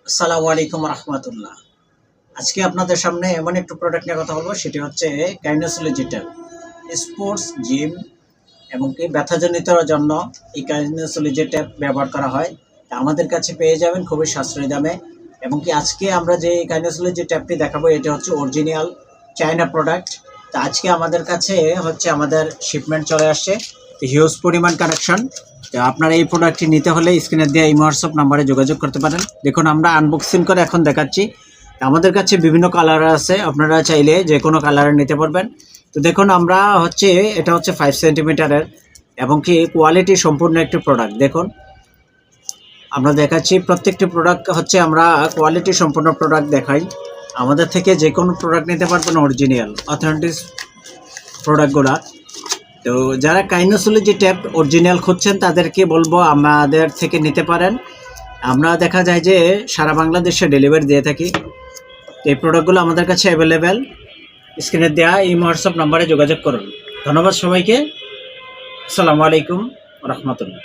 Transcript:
আসসালামু আলাইকুম রহমতুল্লাহ। আজকে আপনাদের সামনে এমন একটু প্রোডাক্ট নিয়ে কথা বলবো, সেটি হচ্ছে কাইনোসোলজিটাল স্পোর্টস জিম এবং কি ব্যথাজনিতর জন্য এই কাইনোসোলজিটাল ব্যবহার করা হয়। তা আমাদের কাছে পেয়ে যাবেন খুবই সাশ্রয়ী দামে। এবং কি আজকে আমরা যে কাইনোসোলজি ট্যাপটি দেখাবো এটা হচ্ছে অরিজিনাল চায়না প্রোডাক্ট। তা আজকে আমাদের কাছে হচ্ছে আমাদের শিপমেন্ট চলে আসছে, হিউজ পরিমাণ কানেকশন। তো আপনারা এই প্রোডাক্টটি নিতে হলে স্ক্রিনে দেওয়া এই হোয়াটসঅ্যাপ নাম্বারে যোগাযোগ করতে পারেন। দেখুন আমরা আনবক্সিং করে এখন দেখাচ্ছি। আমাদের কাছে বিভিন্ন কালার আছে, আপনারা চাইলে যে কোনো কালারে নিতে পারবেন। তো দেখুন আমরা হচ্ছে এটা হচ্ছে 5 সেন্টিমিটারের এবং কি কোয়ালিটি সম্পূর্ণ একটি প্রোডাক্ট। দেখুন আমরা দেখাচ্ছি প্রত্যেকটি প্রোডাক্ট হচ্ছে আমরা কোয়ালিটি সম্পূর্ণ প্রোডাক্ট দেখাই। আমাদের থেকে যে কোনো প্রোডাক্ট নিতে পারবেন, অরিজিনাল অথেন্টিক প্রোডাক্টগুলো। তো যারা কাইনোসোলজি ট্যাপ অরিজিনাল খুঁজছেন তাদেরকে বলবো আমাদের থেকে নিতে পারেন। আমরা দেখা যায় যে সারা বাংলাদেশে ডেলিভারি দিয়ে থাকি। এই প্রোডাক্টগুলো আমাদের কাছে অ্যাভেলেবেল। স্ক্রিনে দেওয়া এই হোয়াটসঅ্যাপ নাম্বারে যোগাযোগ করুন। ধন্যবাদ সবাইকে। আসসালামু আলাইকুম রহমতুল্লাহ।